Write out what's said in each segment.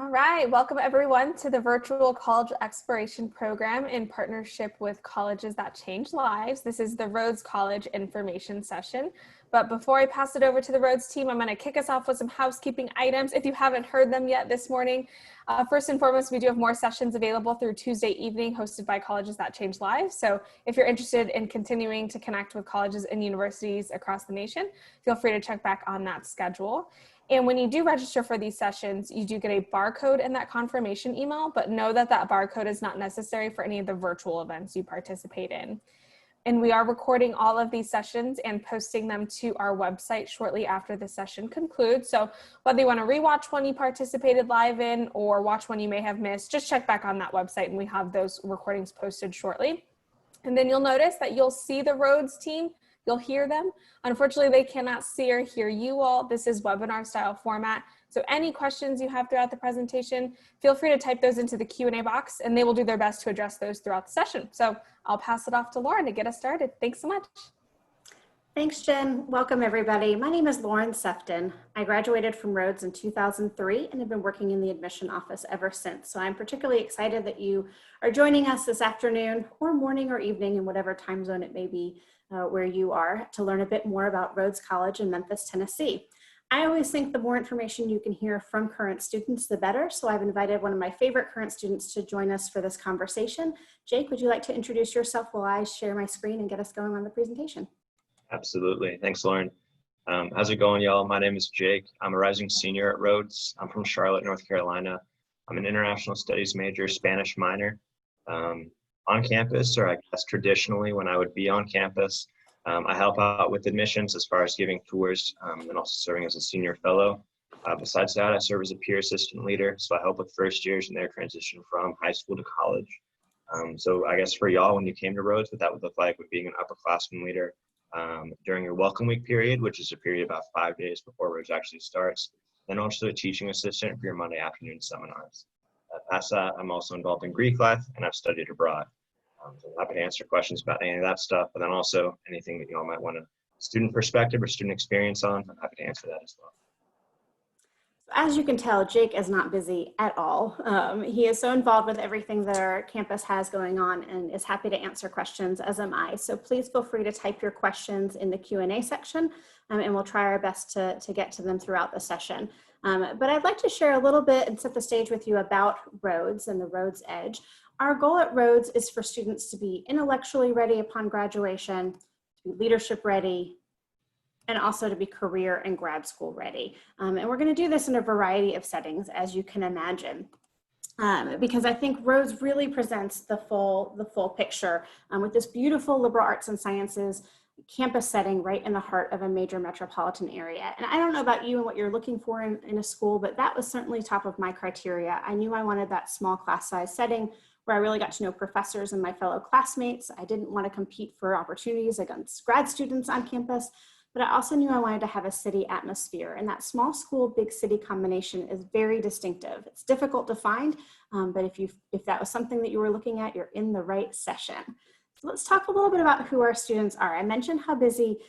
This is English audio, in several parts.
All right, welcome everyone to the Virtual College Exploration Program in partnership with Colleges That Change Lives. This is the Rhodes College information session. But before I pass it over to the Rhodes team, I'm going to kick us off with some housekeeping items if you haven't heard them yet this morning. First and foremost, we do have more sessions available through Tuesday evening hosted by Colleges That Change Lives. So if you're interested in continuing to connect with colleges and universities across the nation, feel free to check back on that schedule. And when you do register for these sessions, you do get a barcode in that confirmation email, but know that that barcode is not necessary for any of the virtual events you participate in. And we are recording all of these sessions and posting them to our website shortly after the session concludes. So whether you want to rewatch one you participated live in or watch one you may have missed, just check back on that website and we have those recordings posted shortly. And then you'll notice that you'll see the Rhodes team. You'll hear them. Unfortunately, they cannot see or hear you all. This is webinar style format. So any questions you have throughout the presentation, feel free to type those into the Q&A box and they will do their best to address those throughout the session. So I'll pass it off to Lauren to get us started. Thanks so much. Thanks, Jen. Welcome, everybody. My name is Lauren Sefton. I graduated from Rhodes in 2003 and have been working in the admission office ever since. So I'm particularly excited that you are joining us this afternoon or morning or evening in whatever time zone it may be where you are to learn a bit more about Rhodes College in Memphis, Tennessee. I always think the more information you can hear from current students, the better. So I've invited one of my favorite current students to join us for this conversation. Jake, would you like to introduce yourself while I share my screen and get us going on the presentation? Absolutely. Thanks, Lauren. How's it going, y'all? My name is Jake. I'm a rising senior at Rhodes. I'm from Charlotte, North Carolina. I'm an international studies major, Spanish minor. On campus, or I guess traditionally when I would be on campus, I help out with admissions as far as giving tours and also serving as a senior fellow. Besides that, I serve as a peer assistant leader, so I help with first years in their transition from high school to college. So I guess for y'all, when you came to Rhodes, what that would look like with being an upperclassman leader during your welcome week period, which is a period about 5 days before Rhodes actually starts, then also a teaching assistant for your Monday afternoon seminars. Past that, I'm also involved in Greek life and I've studied abroad. So I'm happy to answer questions about any of that stuff, but then also anything that you all might want a student perspective or student experience on, I'm happy to answer that as well. As you can tell, Jake is not busy at all. He is so involved with everything that our campus has going on and is happy to answer questions, as am I. So please feel free to type your questions in the Q&A section and we'll try our best to get to them throughout the session. But I'd like to share a little bit and set the stage with you about Rhodes and the Rhodes Edge. Our goal at Rhodes is for students to be intellectually ready upon graduation, to be leadership ready, and also to be career and grad school ready. And we're going to do this in a variety of settings, as you can imagine, because I think Rhodes really presents the full picture with this beautiful liberal arts and sciences campus setting right in the heart of a major metropolitan area. And I don't know about you and what you're looking for in a school, but that was certainly top of my criteria. I knew I wanted that small class size setting where I really got to know professors and my fellow classmates. I didn't want to compete for opportunities against grad students on campus, but I also knew I wanted to have a city atmosphere. And that small school, big city combination is very distinctive. It's difficult to find, but if that was something that you were looking at, you're in the right session. So let's talk a little bit about who our students are. I mentioned how busy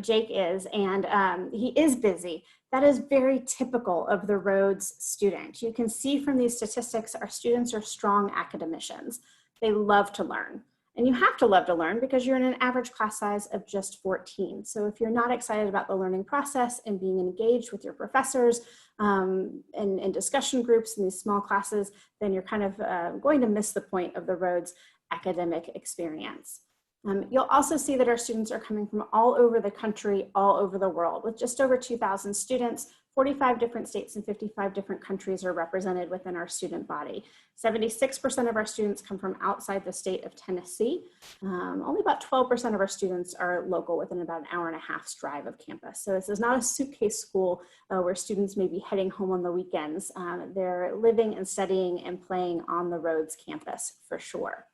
Jake is, and he is busy. That is very typical of the Rhodes student. You can see from these statistics, our students are strong academicians. They love to learn. And you have to love to learn because you're in an average class size of just 14. So if you're not excited about the learning process and being engaged with your professors and discussion groups in these small classes, then you're kind of going to miss the point of the Rhodes academic experience. You'll also see that our students are coming from all over the country, all over the world. With just over 2,000 students, 45 different states and 55 different countries are represented within our student body. 76% of our students come from outside the state of Tennessee. Only about 12% of our students are local, within about an hour and a half's drive of campus. So this is not a suitcase school where students may be heading home on the weekends. They're living and studying and playing on the Rhodes campus for sure.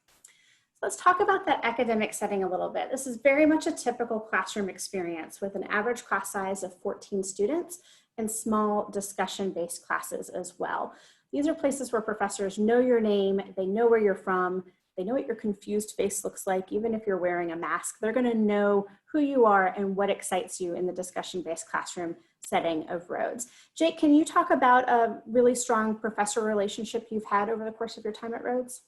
Let's talk about that academic setting a little bit. This is very much a typical classroom experience with an average class size of 14 students and small discussion-based classes as well. These are places where professors know your name, they know where you're from, They know what your confused face looks like, even if you're wearing a mask. They're going to know who you are and what excites you in the discussion-based classroom setting of Rhodes. Jake, can you talk about a really strong professor relationship you've had over the course of your time at Rhodes?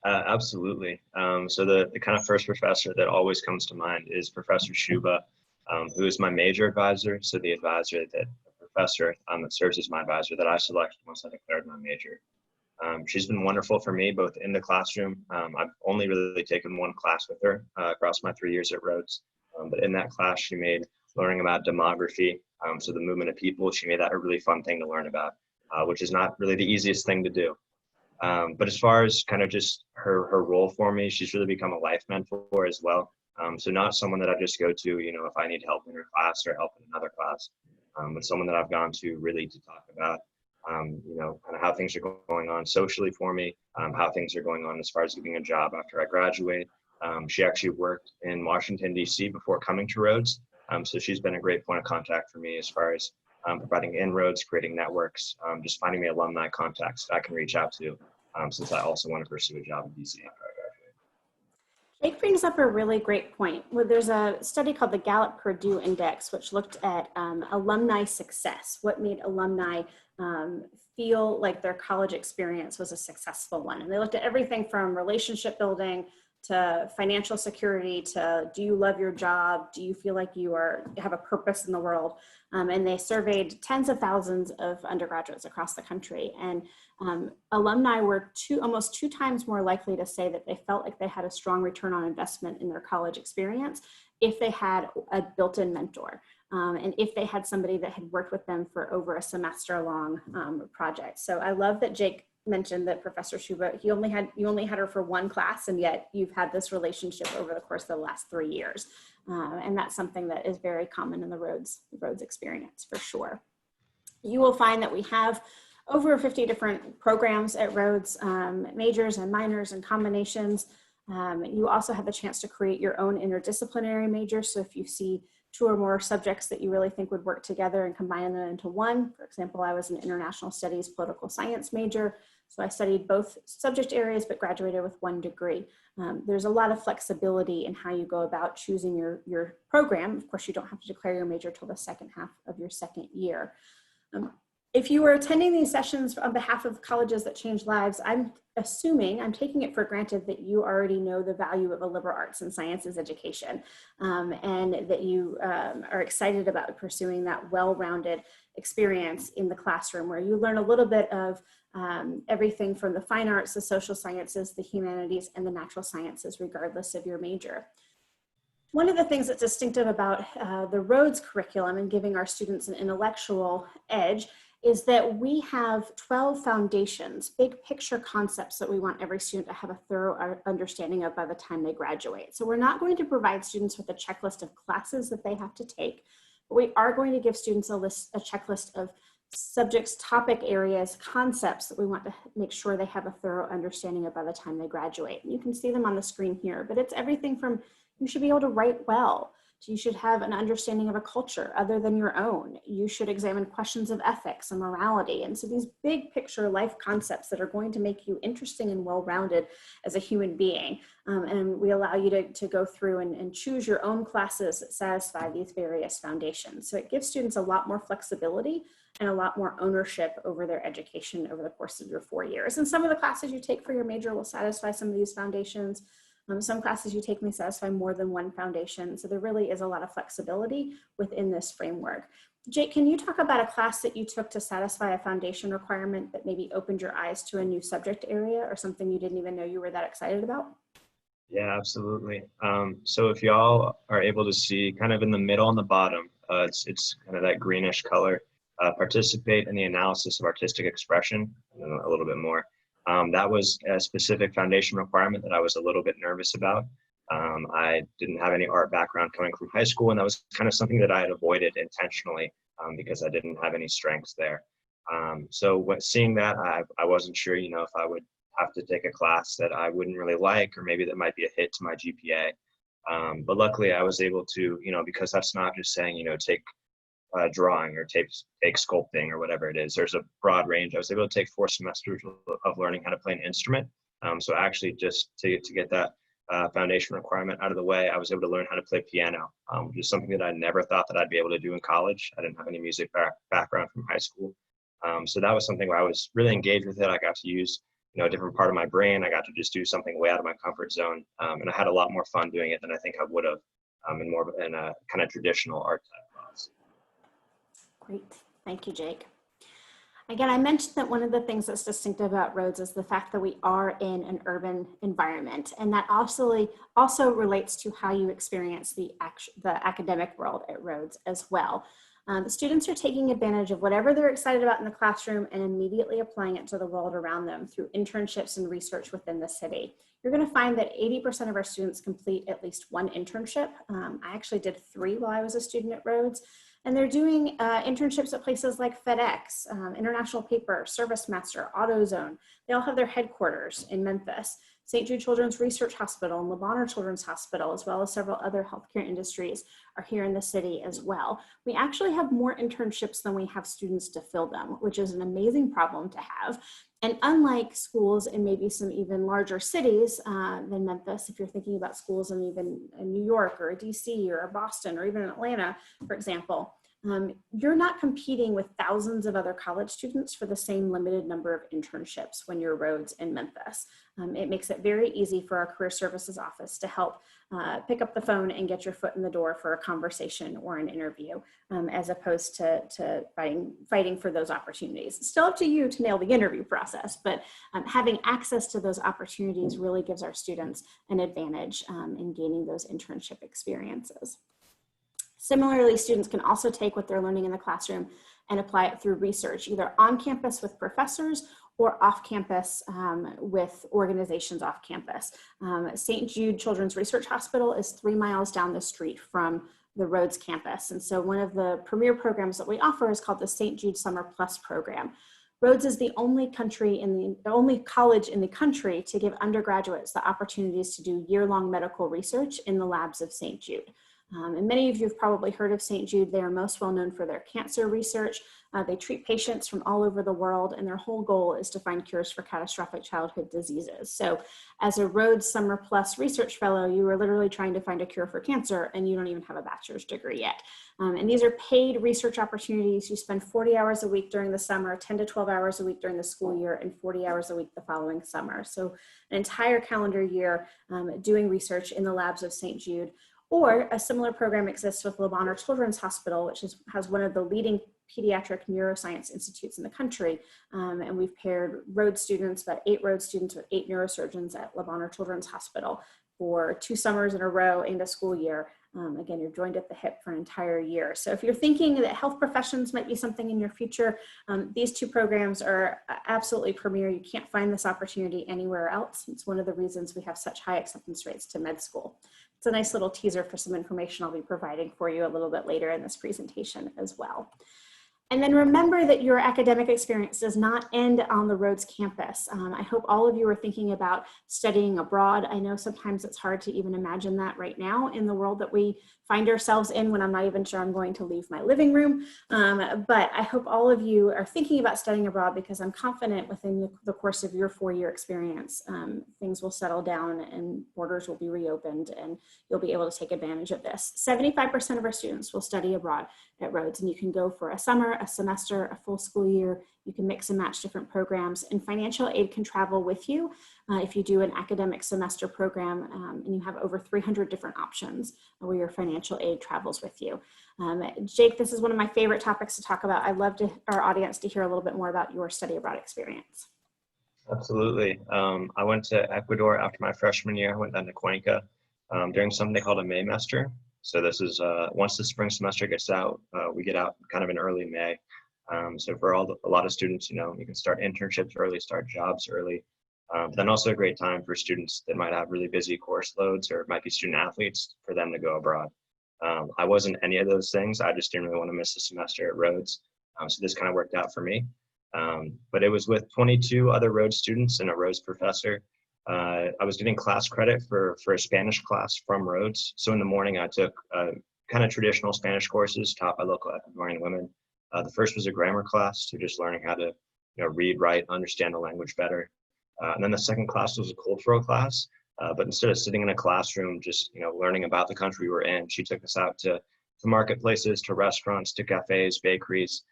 Absolutely. So the kind of first professor that always comes to mind is Professor Shuba, who is my major advisor. So the advisor that the professor that serves as my advisor that I selected once I declared my major. She's been wonderful for me, both in the classroom. I've only really taken one class with her across my 3 years at Rhodes. But in that class, she made learning about demography, so the movement of people, she made that a really fun thing to learn about, which is not really the easiest thing to do. But as far as kind of just her role for me, she's really become a life mentor as well. So not someone that I just go to, if I need help in her class or help in another class, but someone that I've gone to really to talk about, kind of how things are going on socially for me, how things are going on as far as getting a job after I graduate. She actually worked in Washington, D.C. before coming to Rhodes. So she's been a great point of contact for me as far as providing inroads, creating networks, just finding me alumni contacts that I can reach out to, since I also want to pursue a job in DC after I graduate. Jake brings up a really great point. Well, there's a study called the Gallup-Purdue Index, which looked at alumni success, what made alumni feel like their college experience was a successful one. And they looked at everything from relationship building to financial security, to do you love your job? Do you feel like you have a purpose in the world? And they surveyed tens of thousands of undergraduates across the country. And alumni were almost two times more likely to say that they felt like they had a strong return on investment in their college experience if they had a built-in mentor. And if they had somebody that had worked with them for over a semester-long project. So I love that Jake mentioned that Professor Shuba, you only had her for one class, and yet you've had this relationship over the course of the last 3 years. And that's something that is very common in the Rhodes experience for sure. You will find that we have over 50 different programs at Rhodes, majors and minors and combinations. You also have the chance to create your own interdisciplinary major. So if you see 2 or more subjects that you really think would work together and combine them into one. For example, I was an international studies political science major, so I studied both subject areas but graduated with 1 degree. There's a lot of flexibility in how you go about choosing your program. Of course, you don't have to declare your major till the second half of your second year. If you were attending these sessions on behalf of colleges that change lives, I'm taking it for granted that you already know the value of a liberal arts and sciences education, and that you are excited about pursuing that well-rounded experience in the classroom where you learn a little bit of everything from the fine arts, the social sciences, the humanities, and the natural sciences, regardless of your major. One of the things that's distinctive about the Rhodes curriculum and giving our students an intellectual edge is that we have 12 foundations, big picture concepts that we want every student to have a thorough understanding of by the time they graduate. So we're not going to provide students with a checklist of classes that they have to take, but we are going to give students a checklist of subjects, topic areas, concepts that we want to make sure they have a thorough understanding of by the time they graduate. And you can see them on the screen here, but it's everything from you should be able to write well, you should have an understanding of a culture other than your own. You should examine questions of ethics and morality. And so these big picture life concepts that are going to make you interesting and well-rounded as a human being. And we allow you to go through and choose your own classes that satisfy these various foundations. So it gives students a lot more flexibility and a lot more ownership over their education over the course of your 4 years. And some of the classes you take for your major will satisfy some of these foundations. Some classes you take may satisfy more than one foundation. So there really is a lot of flexibility within this framework. Jake, can you talk about a class that you took to satisfy a foundation requirement that maybe opened your eyes to a new subject area or something you didn't even know you were that excited about? Yeah, absolutely. So if y'all are able to see kind of in the middle on the bottom, it's kind of that greenish color, participate in the analysis of artistic expression, a little bit more. That was a specific foundation requirement that I was a little bit nervous about. I didn't have any art background coming from high school, and that was kind of something that I had avoided intentionally because I didn't have any strengths there. So seeing that, I wasn't sure, if I would have to take a class that I wouldn't really like, or maybe that might be a hit to my GPA. But luckily I was able to, because that's not just saying, take drawing or take sculpting or whatever it is. There's a broad range. I was able to take 4 semesters of learning how to play an instrument. So actually just to get that foundation requirement out of the way, I was able to learn how to play piano, which is something that I never thought that I'd be able to do in college. I didn't have any music background from high school. So that was something where I was really engaged with it. I got to use, a different part of my brain. I got to just do something way out of my comfort zone. And I had a lot more fun doing it than I think I would have in a kind of traditional art type class. Great. Thank you, Jake. Again, I mentioned that one of the things that's distinctive about Rhodes is the fact that we are in an urban environment, and that also relates to how you experience the academic world at Rhodes as well. The students are taking advantage of whatever they're excited about in the classroom and immediately applying it to the world around them through internships and research within the city. You're going to find that 80% of our students complete at least one internship. I actually did 3 while I was a student at Rhodes. And they're doing internships at places like FedEx, International Paper, ServiceMaster, AutoZone. They all have their headquarters in Memphis. St. Jude Children's Research Hospital and Le Bonheur Children's Hospital, as well as several other healthcare industries, are here in the city as well. We actually have more internships than we have students to fill them, which is an amazing problem to have. And unlike schools in maybe some even larger cities than Memphis, if you're thinking about schools in even New York or DC or Boston or even Atlanta, for example, you're not competing with thousands of other college students for the same limited number of internships when you're Rhodes in Memphis. It makes it very easy for our career services office to help pick up the phone and get your foot in the door for a conversation or an interview, as opposed to fighting for those opportunities. It's still up to you to nail the interview process, but having access to those opportunities really gives our students an advantage in gaining those internship experiences. Similarly, students can also take what they're learning in the classroom and apply it through research, either on campus with professors or off campus with organizations off campus. St. Jude Children's Research Hospital is 3 miles down the street from the Rhodes campus. And so one of the premier programs that we offer is called the St. Jude Summer Plus program. Rhodes is the only college in the country to give undergraduates the opportunities to do year-long medical research in the labs of St. Jude. And many of you have probably heard of St. Jude. They are most well known for their cancer research. They treat patients from all over the world, and their whole goal is to find cures for catastrophic childhood diseases. So as a Rhodes Summer Plus research fellow, you are literally trying to find a cure for cancer, and you don't even have a bachelor's degree yet. And these are paid research opportunities. You spend 40 hours a week during the summer, 10 to 12 hours a week during the school year, and 40 hours a week the following summer. So an entire calendar year doing research in the labs of St. Jude. Or a similar program exists with Le Bonheur Children's Hospital, which has one of the leading pediatric neuroscience institutes in the country. And we've paired Rhodes students, about 8 Rhodes students with 8 neurosurgeons at Le Bonheur Children's Hospital for 2 summers in a row and a school year. Again, you're joined at the hip for an entire year. So if you're thinking that health professions might be something in your future, these 2 programs are absolutely premier. You can't find this opportunity anywhere else. It's one of the reasons we have such high acceptance rates to med school. It's a nice little teaser for some information I'll be providing for you a little bit later in this presentation as well. And then remember that your academic experience does not end on the Rhodes campus. I hope all of you are thinking about studying abroad. I know sometimes it's hard to even imagine that right now in the world that we find ourselves in when I'm not even sure I'm going to leave my living room. But I hope all of you are thinking about studying abroad, because I'm confident within the course of your 4-year experience, things will settle down and borders will be reopened and you'll be able to take advantage of this. 75% of our students will study abroad at Rhodes, and you can go for a summer, a semester, a full school year. You can mix and match different programs, and financial aid can travel with you if you do an academic semester program, and you have over 300 different options where your financial aid travels with you. Jake, this is one of my favorite topics to talk about. I'd love our audience to hear a little bit more about your study abroad experience. Absolutely. I went to Ecuador after my freshman year. I went down to Cuenca during something called a Maymester. So this is once the spring semester gets out, we get out kind of in early May. So for a lot of students, you can start internships early, start jobs early. But then also a great time for students that might have really busy course loads or might be student athletes for them to go abroad. I wasn't any of those things. I just didn't really want to miss a semester at Rhodes. So this kind of worked out for me. But it was with 22 other Rhodes students and a Rhodes professor. I was getting class credit for a Spanish class from Rhodes. So in the morning, I took kind of traditional Spanish courses taught by local Ecuadorian women. The first was a grammar class, so just learning how to read, write, understand the language better. And then the second class was a cultural class, but instead of sitting in a classroom just learning about the country we're in, she took us out to marketplaces, to restaurants, to cafes, bakeries,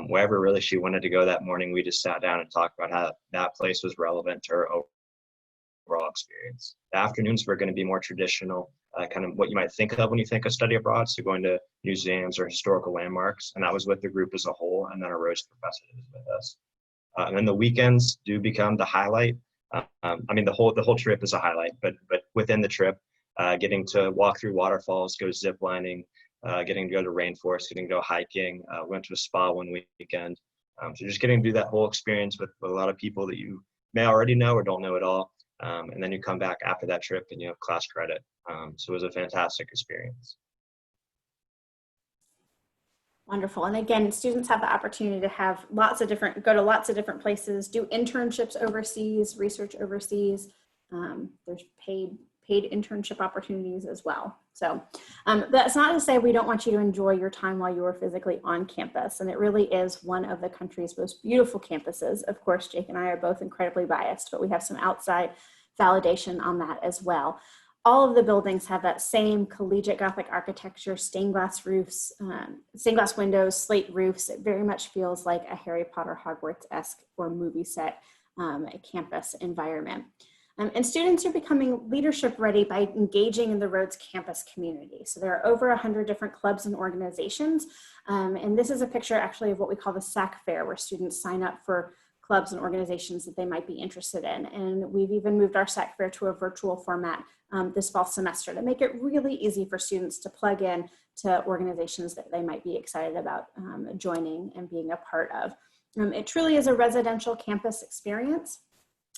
wherever really she wanted to go that morning. We just sat down and talked about how that place was relevant to her overall experience. The afternoons were going to be more traditional, kind of what you might think of when you think of study abroad, so going to museums or historical landmarks, and that was with the group as a whole, and then our Rhodes professor was with us. And then the weekends do become the highlight. I mean, the whole trip is a highlight, but within the trip, getting to walk through waterfalls, go zip lining, getting to go to rainforest, getting to go hiking, went to a spa one weekend. So just getting to do that whole experience with a lot of people that you may already know or don't know at all. And then you come back after that trip and you have class credit. So it was a fantastic experience. Wonderful. And again, students have the opportunity to have go to lots of different places, do internships overseas, research overseas. There's paid internship opportunities as well. So that's not to say we don't want you to enjoy your time while you are physically on campus. And it really is one of the country's most beautiful campuses. Of course, Jake and I are both incredibly biased, but we have some outside validation on that as well. All of the buildings have that same collegiate Gothic architecture, stained glass roofs, stained glass windows, slate roofs. It very much feels like a Harry Potter Hogwarts-esque or movie set campus environment. And students are becoming leadership ready by engaging in the Rhodes campus community. So there are over 100 different clubs and organizations. And this is a picture actually of what we call the SAC Fair, where students sign up for clubs and organizations that they might be interested in. And we've even moved our SAC Fair to a virtual format this fall semester to make it really easy for students to plug in to organizations that they might be excited about joining and being a part of. It truly is a residential campus experience.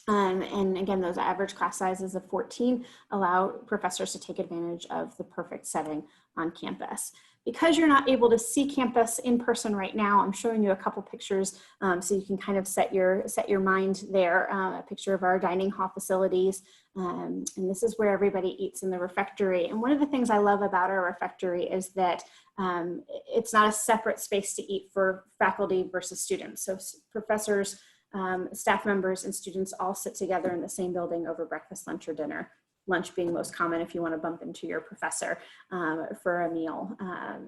And again, those average class sizes of 14 allow professors to take advantage of the perfect setting on campus. Because you're not able to see campus in person right now, I'm showing you a couple pictures so you can kind of set your mind there. A picture of our dining hall facilities. And this is where everybody eats in the refectory. And one of the things I love about our refectory is that it's not a separate space to eat for faculty versus students. So professors, staff members, and students all sit together in the same building over breakfast, lunch, or dinner. Lunch being most common if you want to bump into your professor for a meal.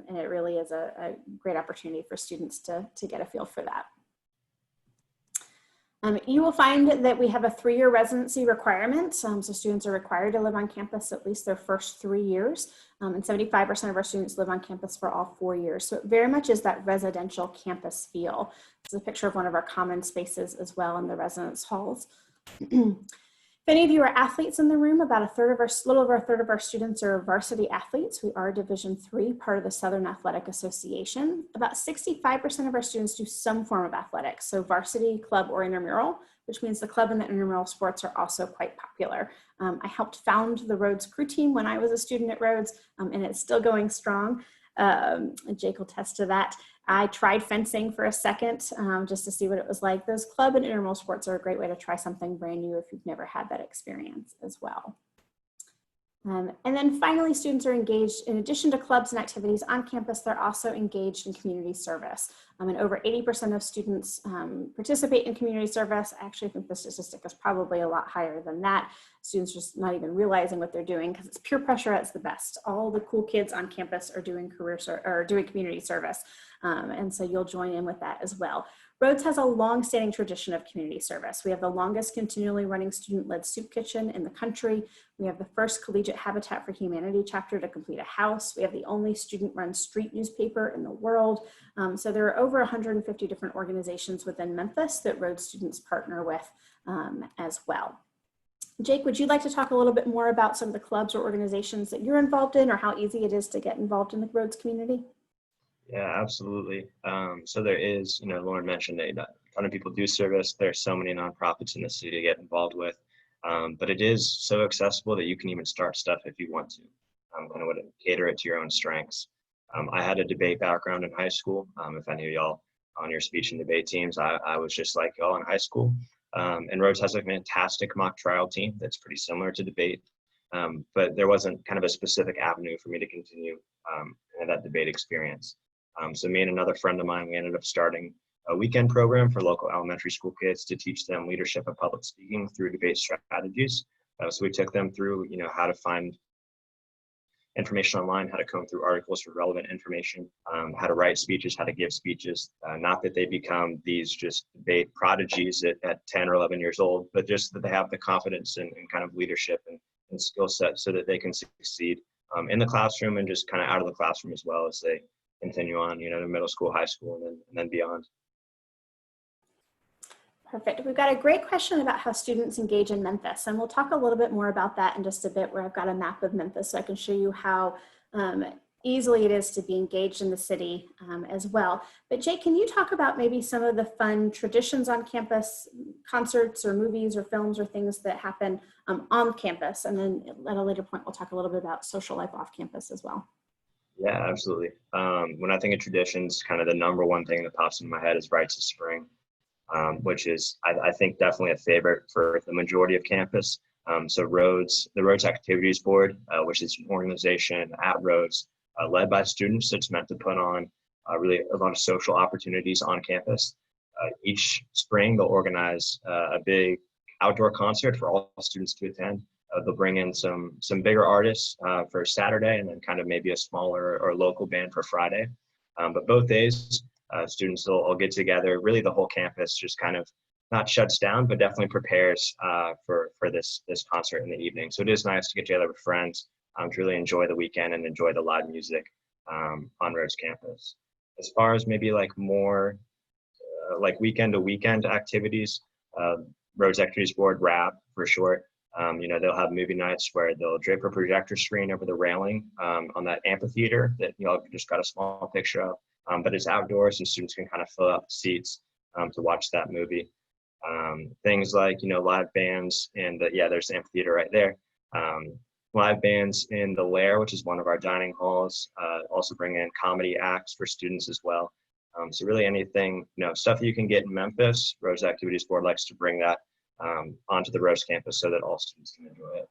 And it really is a great opportunity for students to get a feel for that. You will find that we have a 3-year residency requirement. So students are required to live on campus at least their first 3 years. And 75% of our students live on campus for all 4 years. So it very much is that residential campus feel. This is a picture of one of our common spaces as well in the residence halls. If any of you are athletes in the room, about little over a third of our students are varsity athletes. We are Division III, part of the Southern Athletic Association. About 65% of our students do some form of athletics, so varsity, club, or intramural, which means the club and the intramural sports are also quite popular. I helped found the Rhodes crew team when I was a student at Rhodes, and it's still going strong. Jake will attest to that. I tried fencing for a second just to see what it was like. Those club and intramural sports are a great way to try something brand new if you've never had that experience as well. And then finally, students are engaged, in addition to clubs and activities on campus, they're also engaged in community service. And over 80% of students participate in community service. I actually think the statistic is probably a lot higher than that. Students just not even realizing what they're doing because it's peer pressure at its the best. All the cool kids on campus are doing community service. And so you'll join in with that as well. Rhodes has a long-standing tradition of community service. We have the longest continually running student-led soup kitchen in the country. We have the first collegiate Habitat for Humanity chapter to complete a house. We have the only student-run street newspaper in the world. So there are over 150 different organizations within Memphis that Rhodes students partner with as well. Jake, would you like to talk a little bit more about some of the clubs or organizations that you're involved in, or how easy it is to get involved in the Rhodes community? Yeah, absolutely. So there is, Lauren mentioned a ton of people do service. There's so many nonprofits in the city to get involved with, but it is so accessible that you can even start stuff if you want to. Kind of would cater it to your own strengths. I had a debate background in high school. If any of y'all on your speech and debate teams, I was just like y'all in high school. And Rhodes has a fantastic mock trial team that's pretty similar to debate, but there wasn't kind of a specific avenue for me to continue that debate experience. So me and another friend of mine, we ended up starting a weekend program for local elementary school kids to teach them leadership and public speaking through debate strategies. So we took them through, how to find information online, how to comb through articles for relevant information, how to write speeches, how to give speeches. Not that they become these just debate prodigies at 10 or 11 years old, but just that they have the confidence and kind of leadership and skill set so that they can succeed in the classroom and just kind of out of the classroom as well as they continue on, to middle school, high school, and then beyond. Perfect. We've got a great question about how students engage in Memphis, and we'll talk a little bit more about that in just a bit, where I've got a map of Memphis so I can show you how easily it is to be engaged in the city as well. But Jake, can you talk about maybe some of the fun traditions on campus, concerts or movies or films or things that happen on campus? And then at a later point, we'll talk a little bit about social life off campus as well. Yeah, absolutely. When I think of traditions, kind of the number one thing that pops into my head is Rites of Spring. Which is, I think, definitely a favorite for the majority of campus. So the Rhodes Activities Board, which is an organization at Rhodes led by students, it's meant to put on really a lot of social opportunities on campus. Each spring, they'll organize a big outdoor concert for all students to attend. They'll bring in some bigger artists for Saturday, and then kind of maybe a smaller or local band for Friday. But both days, students will get together. Really, the whole campus just kind of not shuts down, but definitely prepares for this concert in the evening. So it is nice to get together with friends to really enjoy the weekend and enjoy the live music on Rhodes campus. As far as maybe like more like weekend to weekend activities, Rhodes Activities Board, RAB for short. They'll have movie nights where they'll drape a projector screen over the railing on that amphitheater that just got a small picture of. But it's outdoors and students can kind of fill up seats to watch that movie. Things like, live bands and there's the amphitheater right there. Live bands in the Lair, which is one of our dining halls, also bring in comedy acts for students as well. So really anything, stuff that you can get in Memphis, Rhodes Activities Board likes to bring that onto the Rhodes campus so that all students can enjoy it.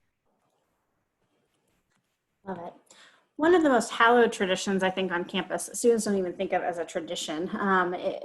Love it. One of the most hallowed traditions, I think, on campus, students don't even think of as a tradition,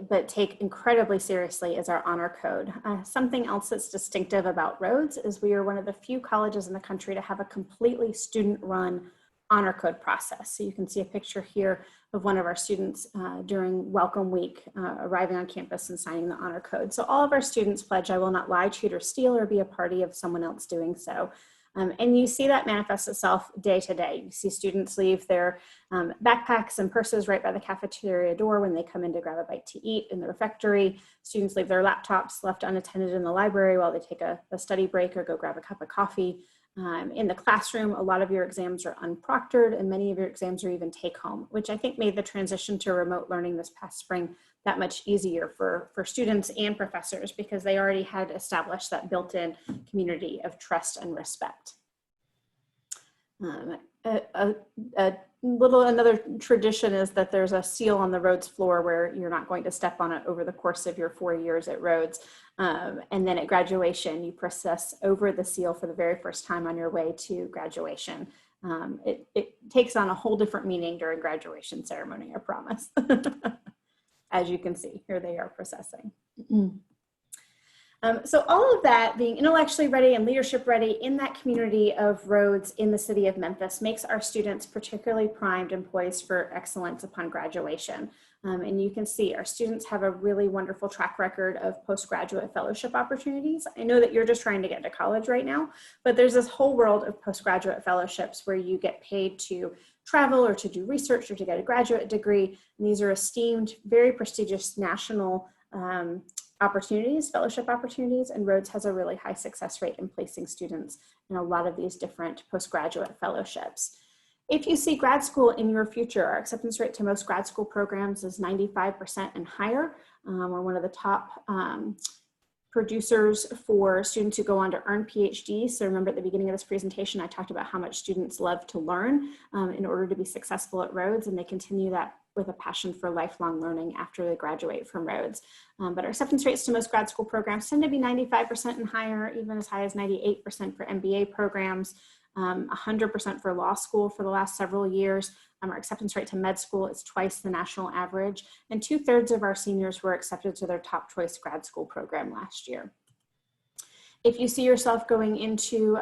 but take incredibly seriously, is our honor code. Something else that's distinctive about Rhodes is we are one of the few colleges in the country to have a completely student-run honor code process. So you can see a picture here of one of our students during Welcome Week arriving on campus and signing the honor code. So all of our students pledge, I will not lie, cheat, or steal, or be a party of someone else doing so. And you see that manifest itself day to day. You see students leave their backpacks and purses right by the cafeteria door when they come in to grab a bite to eat in the refectory. Students leave their laptops left unattended in the library while they take a study break or go grab a cup of coffee. In the classroom, a lot of your exams are unproctored and many of your exams are even take home, which I think made the transition to remote learning this past spring that much easier for students and professors because they already had established that built-in community of trust and respect. Another tradition is that there's a seal on the Rhodes floor where you're not going to step on it over the course of your 4 years at Rhodes. And then at graduation, you process over the seal for the very first time on your way to graduation. It takes on a whole different meaning during graduation ceremony, I promise. As you can see, here they are processing. So all of that, being intellectually ready and leadership ready in that community of Rhodes in the city of Memphis, makes our students particularly primed and poised for excellence upon graduation. And you can see our students have a really wonderful track record of postgraduate fellowship opportunities. I know that you're just trying to get to college right now, but there's this whole world of postgraduate fellowships where you get paid to travel or to do research or to get a graduate degree. And these are esteemed, very prestigious national opportunities, fellowship opportunities, and Rhodes has a really high success rate in placing students in a lot of these different postgraduate fellowships. If you see grad school in your future, our acceptance rate to most grad school programs is 95% and higher. We're one of the top producers for students who go on to earn PhDs. So remember at the beginning of this presentation, I talked about how much students love to learn in order to be successful at Rhodes, and they continue that with a passion for lifelong learning after they graduate from Rhodes. But our acceptance rates to most grad school programs tend to be 95% and higher, even as high as 98% for MBA programs, 100% for law school for the last several years, Our acceptance rate to med school is twice the national average, and 2/3 of our seniors were accepted to their top choice grad school program last year. If you see yourself going into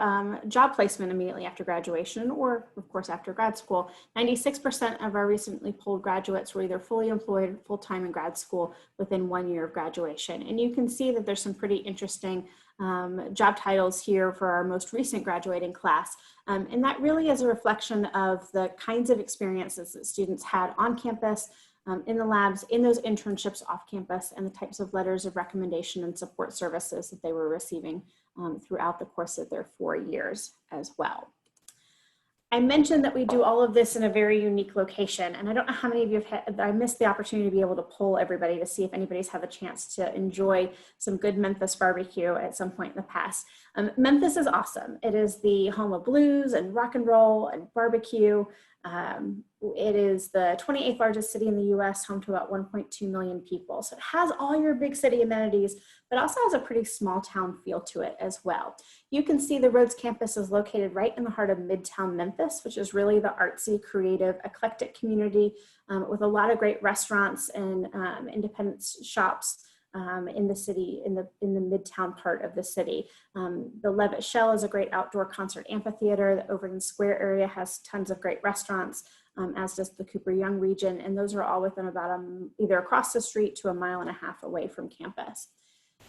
job placement immediately after graduation, or of course after grad school, 96% of our recently polled graduates were either fully employed full-time in grad school within 1 year of graduation. And you can see that there's some pretty interesting job titles here for our most recent graduating class. And that really is a reflection of the kinds of experiences that students had on campus, in the labs, in those internships off campus, and the types of letters of recommendation and support services that they were receiving throughout the course of their 4 years as well. I mentioned that we do all of this in a very unique location, and I don't know how many of you have had, I missed the opportunity to be able to poll everybody to see if anybody's had a chance to enjoy some good Memphis barbecue at some point in the past. Memphis is awesome. It is the home of blues and rock and roll and barbecue. It is the 28th largest city in the US, home to about 1.2 million people. So it has all your big city amenities, but also has a pretty small town feel to it as well. You can see the Rhodes campus is located right in the heart of Midtown Memphis, which is really the artsy, creative, eclectic community with a lot of great restaurants and independent shops in the city, in the Midtown part of the city. The Levitt Shell is a great outdoor concert amphitheater. The Overton Square area has tons of great restaurants, as does the Cooper Young region. And those are all within about either across the street to 1.5 miles away from campus.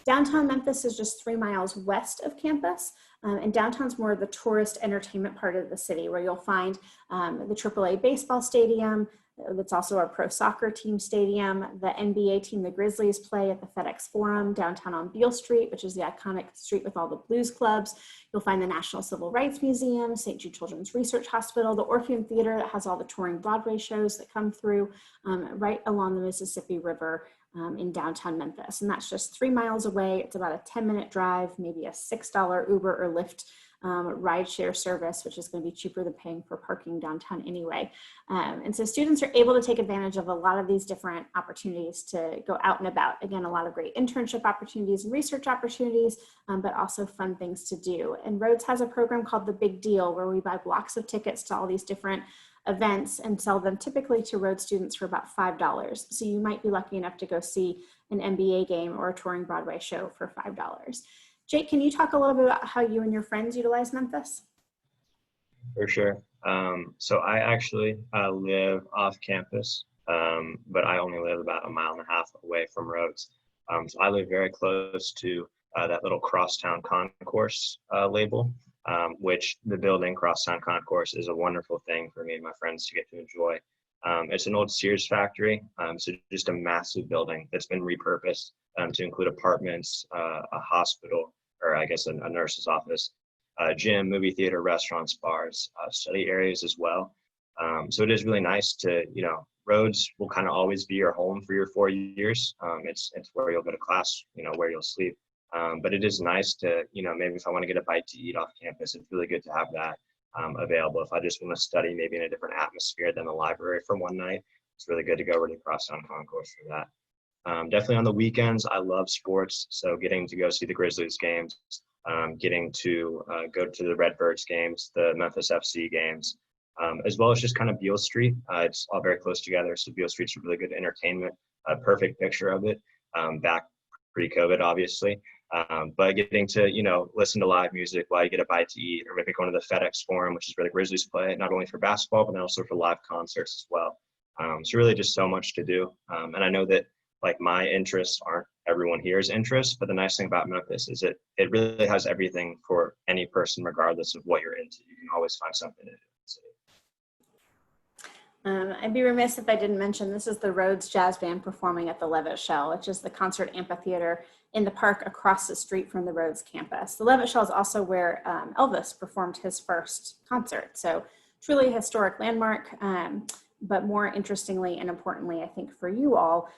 Downtown Memphis is just 3 miles west of campus, and downtown's more of the tourist entertainment part of the city, where you'll find the AAA baseball stadium. That's also our pro soccer team stadium. The NBA team, the Grizzlies, play at the FedEx Forum downtown on Beale Street, which is the iconic street with all the blues clubs. You'll find the National Civil Rights Museum, St. Jude Children's Research Hospital, the Orpheum Theater that has all the touring Broadway shows that come through right along the Mississippi River in downtown Memphis. And that's just 3 miles away. It's about a 10-minute drive, maybe a $6 Uber or Lyft rideshare service, which is going to be cheaper than paying for parking downtown anyway. And so students are able to take advantage of a lot of these different opportunities to go out and about. Again, a lot of great internship opportunities and research opportunities, but also fun things to do. And Rhodes has a program called The Big Deal, where we buy blocks of tickets to all these different events and sell them typically to Rhodes students for about $5. So you might be lucky enough to go see an NBA game or a touring Broadway show for $5. Jake, can you talk a little bit about how you and your friends utilize Memphis? For sure. So I actually live off campus, but I only live about 1.5 miles away from Rhodes. So I live very close to that little crosstown concourse label, which the building crosstown concourse is a wonderful thing for me and my friends to get to enjoy. It's an old Sears factory, so just a massive building that's been repurposed to include apartments, a hospital, or I guess a nurse's office, gym, movie theater, restaurants, bars, study areas as well. So it is really nice to, Rhodes will kind of always be your home for your 4 years. It's where you'll go to class, where you'll sleep. But it is nice to, maybe if I want to get a bite to eat off campus, it's really good to have that available. If I just want to study maybe in a different atmosphere than the library for one night, it's really good to go over to Crosstown Concourse for that. Definitely on the weekends, I love sports. So getting to go see the Grizzlies games, getting to go to the Redbirds games, the Memphis FC games, as well as just kind of Beale Street. It's all very close together. So Beale Street's a really good entertainment, a perfect picture of it, back pre-COVID, obviously. But getting to, listen to live music while you get a bite to eat, or maybe going to the FedEx Forum, which is where the Grizzlies play, not only for basketball, but then also for live concerts as well. So really just so much to do. And I know that like my interests aren't everyone here's interests, but the nice thing about Memphis is it really has everything for any person, regardless of what you're into. You can always find something to do. I'd be remiss if I didn't mention this is the Rhodes Jazz Band performing at the Levitt Shell, which is the concert amphitheater in the park across the street from the Rhodes campus. The Levitt Shell is also where Elvis performed his first concert. So truly a historic landmark, but more interestingly and importantly, I think for you all,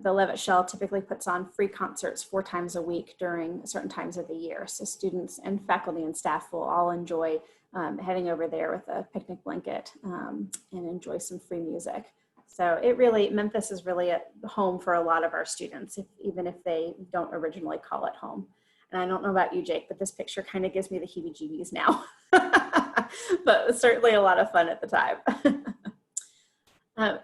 the Levitt Shell typically puts on free concerts 4 times a week during certain times of the year. So students and faculty and staff will all enjoy heading over there with a picnic blanket and enjoy some free music. So Memphis is really a home for a lot of our students, even if they don't originally call it home. And I don't know about you, Jake, but this picture kind of gives me the heebie-jeebies now. But it was certainly a lot of fun at the time.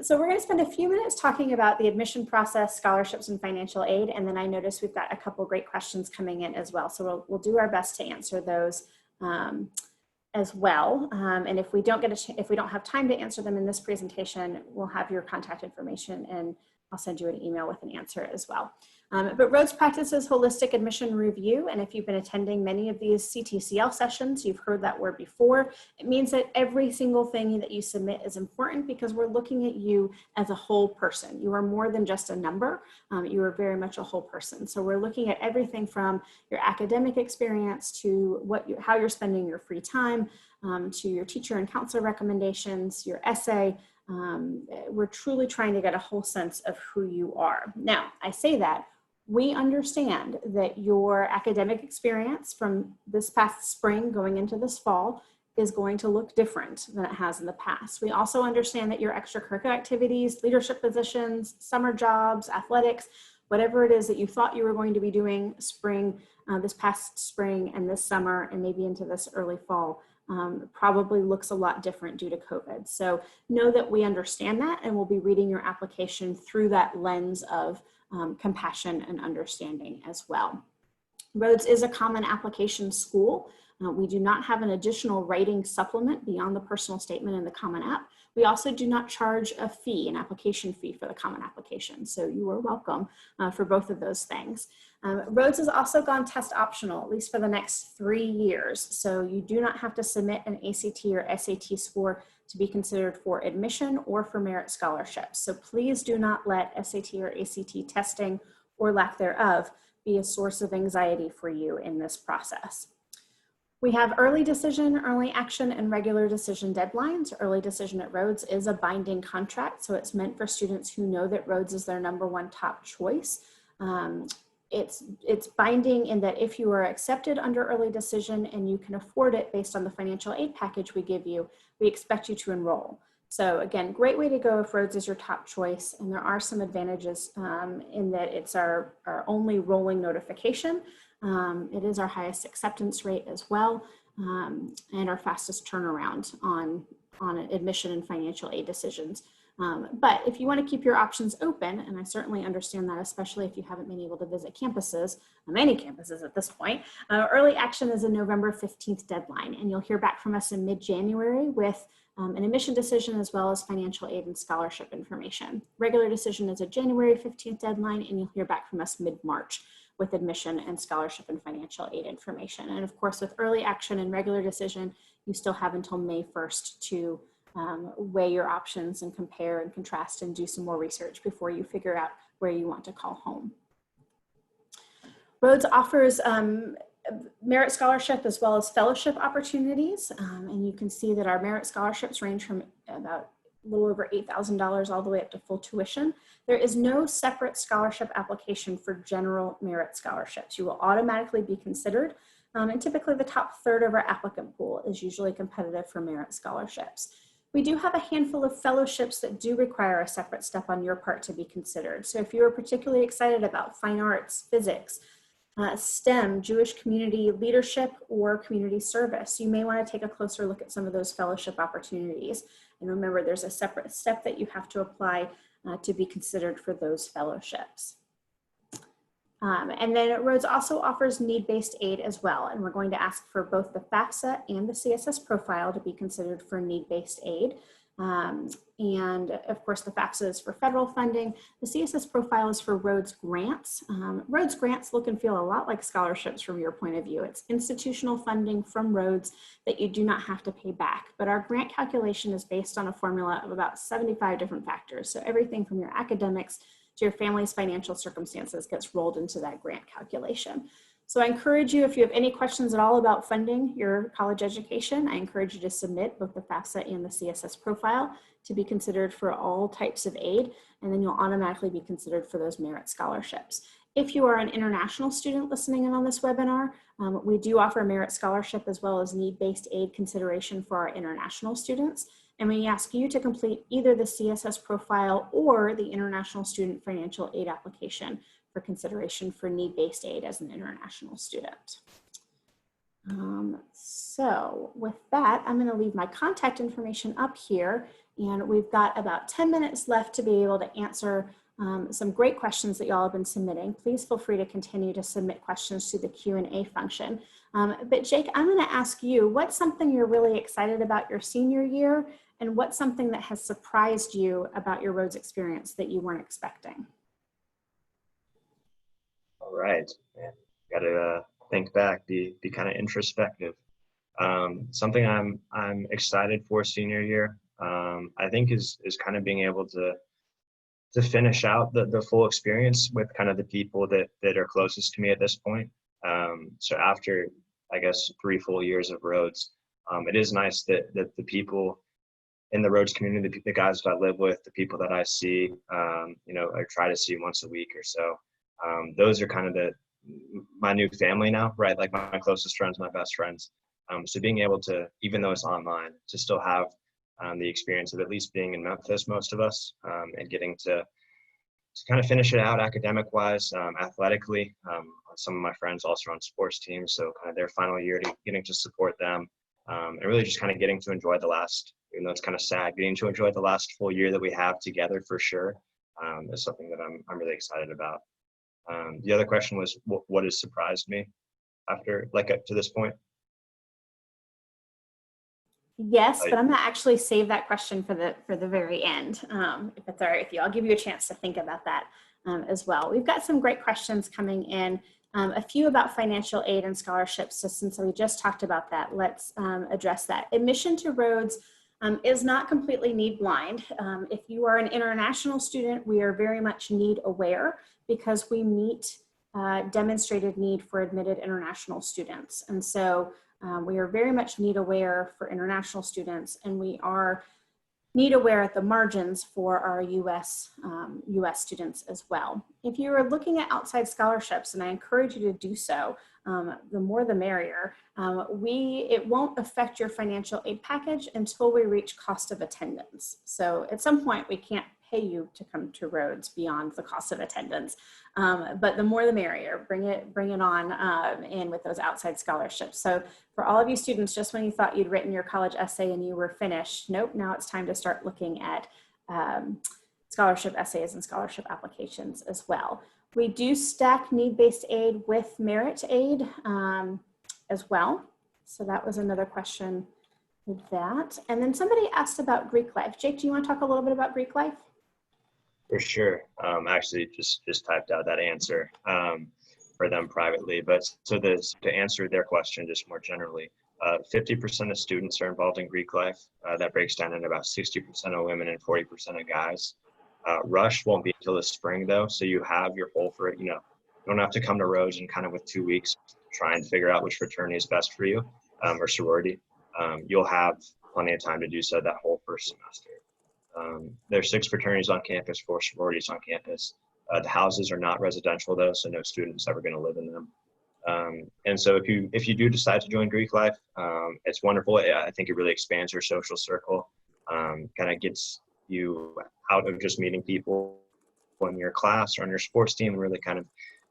So we're going to spend a few minutes talking about the admission process, scholarships, and financial aid. And then I noticed we've got a couple great questions coming in as well. So we'll do our best to answer those as well. And if we don't have time to answer them in this presentation, we'll have your contact information and I'll send you an email with an answer as well. But Rhodes practices holistic admission review. And if you've been attending many of these CTCL sessions, you've heard that word before. It means that every single thing that you submit is important because we're looking at you as a whole person. You are more than just a number. You are very much a whole person. So we're looking at everything from your academic experience to how you're spending your free time, to your teacher and counselor recommendations, your essay. We're truly trying to get a whole sense of who you are. Now, I say that we understand that your academic experience from this past spring going into this fall is going to look different than it has in the past. We also understand that your extracurricular activities, leadership positions, summer jobs, athletics, whatever it is that you thought you were going to be doing this past spring and this summer and maybe into this early fall, probably looks a lot different due to COVID. So know that we understand that and we'll be reading your application through that lens of compassion and understanding as well. Rhodes is a common application school. We do not have an additional writing supplement beyond the personal statement in the Common App. We also do not charge a fee, an application fee for the Common Application. So you are welcome for both of those things. Rhodes has also gone test optional, at least for the next 3 years. So you do not have to submit an ACT or SAT score to be considered for admission or for merit scholarships. So please do not let SAT or ACT testing or lack thereof be a source of anxiety for you in this process. We have early decision, early action, and regular decision deadlines. Early decision at Rhodes is a binding contract, so it's meant for students who know that Rhodes is their #1 top choice. It's binding in that if you are accepted under early decision and you can afford it based on the financial aid package we give you, we expect you to enroll. So again, great way to go if Rhodes is your top choice. And there are some advantages in that it's our only rolling notification. It is our highest acceptance rate as well, and our fastest turnaround on admission and financial aid decisions. But if you want to keep your options open, and I certainly understand that, especially if you haven't been able to visit campuses, many campuses at this point, early action is a November 15th deadline, and you'll hear back from us in mid-January with an admission decision as well as financial aid and scholarship information. Regular decision is a January 15th deadline, and you'll hear back from us mid-March with admission and scholarship and financial aid information. And of course, with early action and regular decision, you still have until May 1st to weigh your options and compare and contrast and do some more research before you figure out where you want to call home. Rhodes offers merit scholarship as well as fellowship opportunities. And you can see that our merit scholarships range from about a little over $8,000 all the way up to full tuition. There is no separate scholarship application for general merit scholarships. You will automatically be considered. And typically the top third of our applicant pool is usually competitive for merit scholarships. We do have a handful of fellowships that do require a separate step on your part to be considered. So if you're particularly excited about fine arts, physics, STEM, Jewish community leadership, or community service, you may want to take a closer look at some of those fellowship opportunities. And remember, there's a separate step that you have to apply to be considered for those fellowships. And then Rhodes also offers need-based aid as well. And we're going to ask for both the FAFSA and the CSS profile to be considered for need-based aid. And of course, the FAFSA is for federal funding. The CSS profile is for Rhodes grants. Rhodes grants look and feel a lot like scholarships from your point of view. It's institutional funding from Rhodes that you do not have to pay back. But our grant calculation is based on a formula of about 75 different factors. So everything from your academics to your family's financial circumstances gets rolled into that grant calculation. So I encourage you, if you have any questions at all about funding your college education, I encourage you to submit both the FAFSA and the CSS profile to be considered for all types of aid, and then you'll automatically be considered for those merit scholarships. If you are an international student listening in on this webinar, we do offer merit scholarship as well as need-based aid consideration for our international students. And we ask you to complete either the CSS profile or the International Student Financial Aid application for consideration for need-based aid as an international student. So with that, I'm going to leave my contact information up here. And we've got about 10 minutes left to be able to answer some great questions that y'all have been submitting. Please feel free to continue to submit questions to the Q&A function. But Jake, I'm going to ask you, what's something you're really excited about your senior year, and what's something that has surprised you about your Rhodes experience that you weren't expecting? All right, man. Got to think back, be kind of introspective. Something I'm excited for senior year, I think is kind of being able to finish out the full experience with kind of the people that are closest to me at this point. So after, I guess, 3 full years of Rhodes, it is nice that the people in the Rhodes community, the guys that I live with, the people that I see, you know, I try to see once a week or so. Those are kind of my new family now, right? Like my closest friends, my best friends. So being able to, even though it's online, to still have the experience of at least being in Memphis, most of us, and getting to kind of finish it out academic-wise, athletically. Some of my friends also are on sports teams, so kind of their final year, getting to support them, and really just kind of getting to enjoy the last, even though it's kind of sad, getting to enjoy the last full year that we have together for sure, is something that I'm really excited about. The other question was, what has surprised me after, like, up to this point? Yes, but I'm gonna actually save that question for the very end, if it's all right with you. I'll give you a chance to think about that as well. We've got some great questions coming in, a few about financial aid and scholarships. So since we just talked about that, let's address that. Admission to Rhodes is not completely need blind. If you are an international student, we are very much need aware because we meet demonstrated need for admitted international students. And so we are very much need aware for international students, and we are need aware at the margins for our US students as well. If you are looking at outside scholarships, and I encourage you to do so, the more the merrier, it won't affect your financial aid package until we reach cost of attendance. So at some point we can't pay you to come to Rhodes beyond the cost of attendance. But the more the merrier, bring it on in with those outside scholarships. So for all of you students, just when you thought you'd written your college essay and you were finished, nope, now it's time to start looking at scholarship essays and scholarship applications as well. We do stack need-based aid with merit aid as well. So that was another question with that. And then somebody asked about Greek life. Jake, do you want to talk a little bit about Greek life? For sure. Actually, just typed out that answer for them privately. But so to answer their question just more generally, 50% of students are involved in Greek life. That breaks down into about 60% of women and 40% of guys. Rush won't be until the spring though, so you have your whole for it. You know, you don't have to come to Rhodes and kind of with 2 weeks try and figure out which fraternity is best for you or sorority. You'll have plenty of time to do so that whole first semester. There's 6 fraternities on campus, 4 sororities on campus. The houses are not residential though, so no student's ever going to live in them. And so if you do decide to join Greek life, it's wonderful. I think it really expands your social circle, kind of gets you out of just meeting people in your class or on your sports team, and really kind of,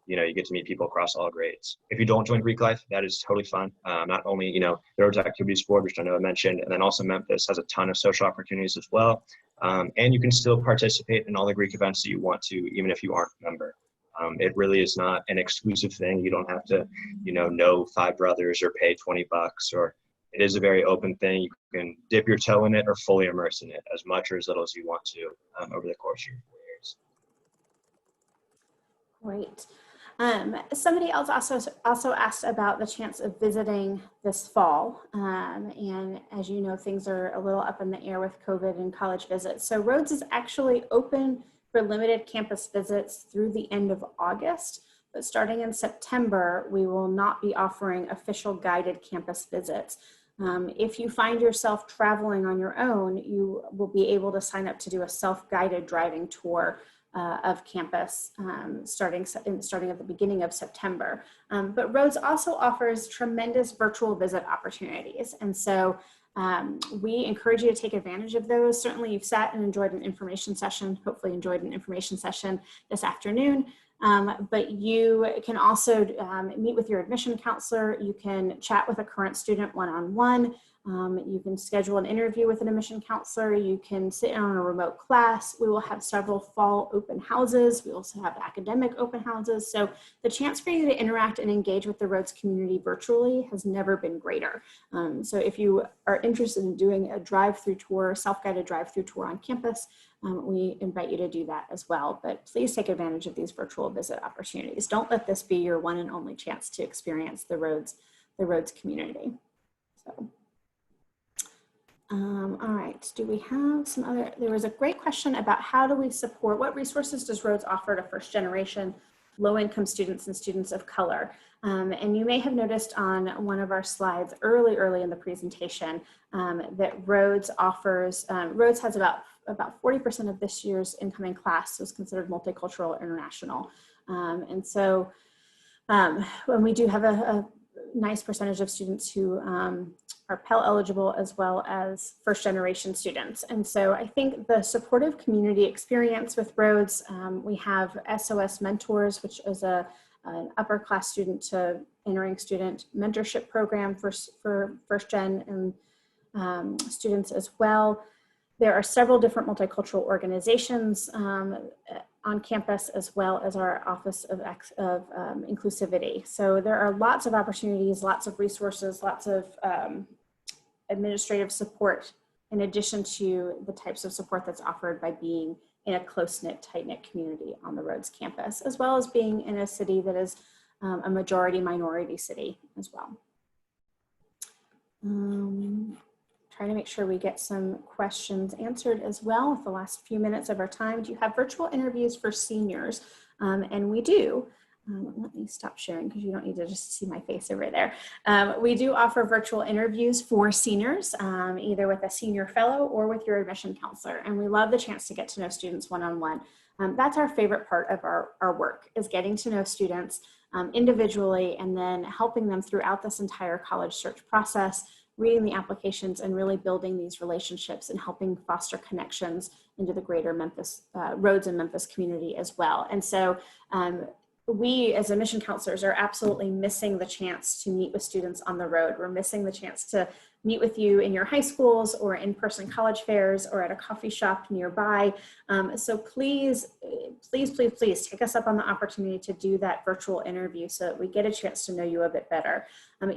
you know, you get to meet people across all grades. If you don't join Greek life, that is totally fine. Not only, you know, the Rhodes Activities Board, which I know I mentioned, and then also Memphis has a ton of social opportunities as well. And you can still participate in all the Greek events that you want to, even if you aren't a member. It really is not an exclusive thing. You don't have to, you know 5 brothers or pay $20, or it is a very open thing. You can dip your toe in it or fully immerse in it as much or as little as you want to over the course of your 4 years. Great. Somebody else also asked about the chance of visiting this fall. And as you know, things are a little up in the air with COVID and college visits. So Rhodes is actually open for limited campus visits through the end of August, but starting in September, we will not be offering official guided campus visits. If you find yourself traveling on your own, you will be able to sign up to do a self-guided driving tour of campus starting at the beginning of September. But Rhodes also offers tremendous virtual visit opportunities. And so we encourage you to take advantage of those. Certainly you've sat and enjoyed an information session, hopefully enjoyed an information session this afternoon. But you can also meet with your admission counselor. You can chat with a current student one-on-one. You can schedule an interview with an admission counselor. You can sit in on a remote class. We will have several fall open houses. We also have academic open houses. So the chance for you to interact and engage with the Rhodes community virtually has never been greater. So if you are interested in doing a drive-through tour, self-guided drive-through tour on campus, we invite you to do that as well. But please take advantage of these virtual visit opportunities. Don't let this be your one and only chance to experience the Rhodes community. So. All right, do we have some other, there was a great question about how do we support, what resources does Rhodes offer to first generation low-income students and students of color? And you may have noticed on one of our slides early in the presentation that Rhodes offers, Rhodes has about 40% of this year's incoming class was considered multicultural international. And so when we do have a nice percentage of students who are Pell eligible as well as first generation students. And so I think the supportive community experience with Rhodes, we have SOS Mentors, which is an upper class student to entering student mentorship program for first gen and students as well. There are several different multicultural organizations on campus, as well as our Office of Inclusivity. So there are lots of opportunities, lots of resources, lots of administrative support, in addition to the types of support that's offered by being in a close-knit, tight-knit community on the Rhodes campus, as well as being in a city that is a majority minority city as well. Trying to make sure we get some questions answered as well with the last few minutes of our time. Do you have virtual interviews for seniors? And we do. Let me stop sharing because you don't need to just see my face over there. We do offer virtual interviews for seniors, either with a senior fellow or with your admission counselor. And we love the chance to get to know students one-on-one. That's our favorite part of our work, is getting to know students individually and then helping them throughout this entire college search process, reading the applications and really building these relationships and helping foster connections into the greater Memphis, Rhodes and Memphis community as well. And so we as admission counselors are absolutely missing the chance to meet with students on the road. We're missing the chance to meet with you in your high schools or in-person college fairs or at a coffee shop nearby. So please take us up on the opportunity to do that virtual interview so that we get a chance to know you a bit better.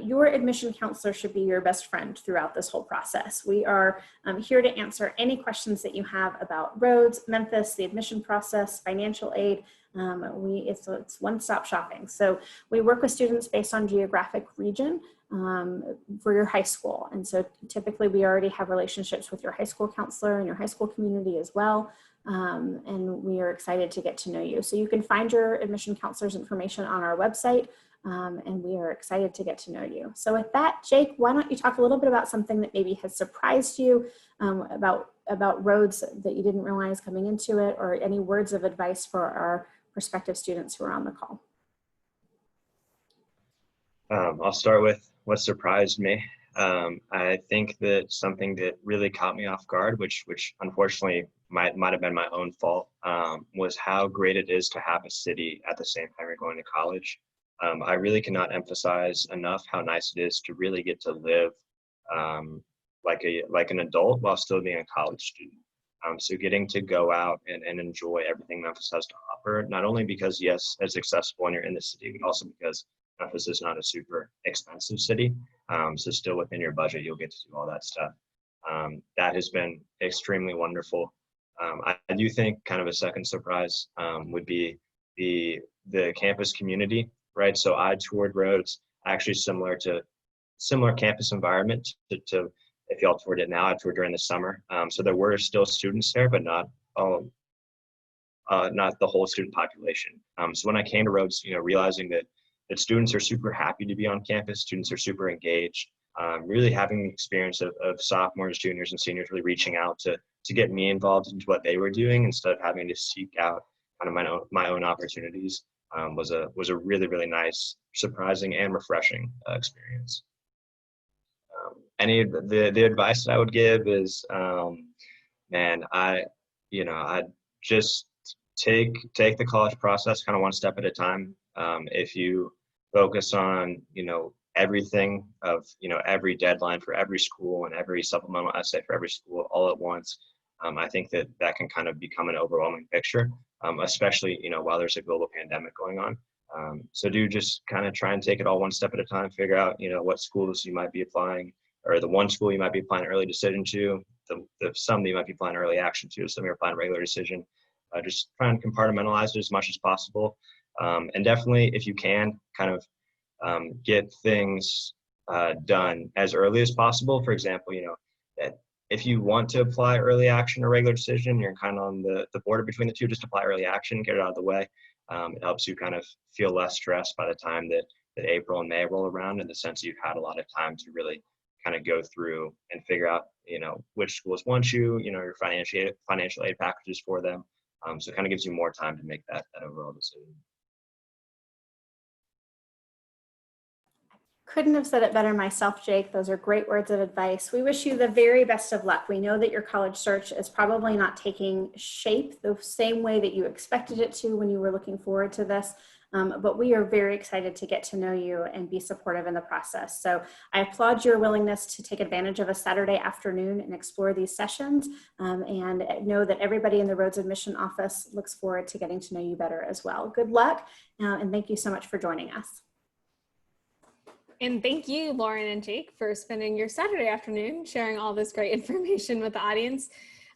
Your admission counselor should be your best friend throughout this whole process. We are here to answer any questions that you have about Rhodes, Memphis, the admission process, financial aid. It's one-stop shopping. So we work with students based on geographic region for your high school. And so typically we already have relationships with your high school counselor and your high school community as well. And we are excited to get to know you. So you can find your admission counselor's information on our website. And we are excited to get to know you. So with that, Jake, why don't you talk a little bit about something that maybe has surprised you about Rhodes that you didn't realize coming into it, or any words of advice for our prospective students who are on the call? I'll start with what surprised me. I think that something that really caught me off guard, which unfortunately might have been my own fault, was how great it is to have a city at the same time you're going to college. I really cannot emphasize enough how nice it is to really get to live like an adult while still being a college student. So getting to go out and enjoy everything Memphis has to offer, not only because, yes, it's accessible when you're in the city, but also because Memphis is not a super expensive city. So still within your budget, you'll get to do all that stuff. That has been extremely wonderful. I do think kind of a second surprise would be the campus community, right? So I toured Rhodes, actually similar campus environment to if y'all toured it now. I toured during the summer. So there were still students there, but not the whole student population. So when I came to Rhodes, realizing that students are super happy to be on campus, students are super engaged, really having the experience of sophomores, juniors, and seniors really reaching out to get me involved into what they were doing instead of having to seek out kind of my own opportunities, was a really, really nice, surprising, and refreshing experience. The advice that I would give is, man, I just take the college process kind of one step at a time. If you focus on, everything of, every deadline for every school and every supplemental essay for every school all at once, I think that can kind of become an overwhelming picture, especially, while there's a global pandemic going on. So do just kind of try and take it all one step at a time, figure out, what schools you might be applying, or the one school you might be applying early decision to, the some that you might be applying early action to, some you're applying regular decision. Just try and compartmentalize it as much as possible. And definitely, if you can, kind of get things done as early as possible. For example, that if you want to apply early action or regular decision, you're kind of on the border between the two, just apply early action, get it out of the way. It helps you kind of feel less stressed by the time that April and May roll around, in the sense you've had a lot of time to really kind of go through and figure out, which schools want you, your financial aid packages for them. So it kind of gives you more time to make that overall decision. Couldn't have said it better myself, Jake. Those are great words of advice. We wish you the very best of luck. We know that your college search is probably not taking shape the same way that you expected it to when you were looking forward to this, but we are very excited to get to know you and be supportive in the process. So I applaud your willingness to take advantage of a Saturday afternoon and explore these sessions, and know that everybody in the Rhodes Admission Office looks forward to getting to know you better as well. Good luck, and thank you so much for joining us. And thank you, Lauren and Jake, for spending your Saturday afternoon sharing all this great information with the audience.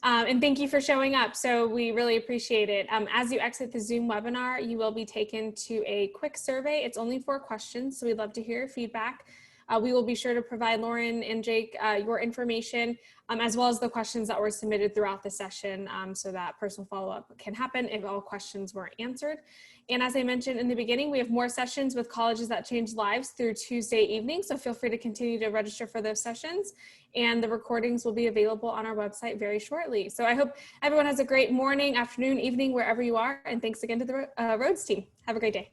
And thank you for showing up. So we really appreciate it. As you exit the Zoom webinar, you will be taken to a quick survey. It's only 4 questions, so we'd love to hear your feedback. We will be sure to provide Lauren and Jake your information, as well as the questions that were submitted throughout the session, so that personal follow-up can happen if all questions weren't answered. And as I mentioned in the beginning, we have more sessions with Colleges That Change Lives through Tuesday evening, so feel free to continue to register for those sessions, and the recordings will be available on our website very shortly. So I hope everyone has a great morning, afternoon, evening, wherever you are, and thanks again to the Rhodes team. Have a great day.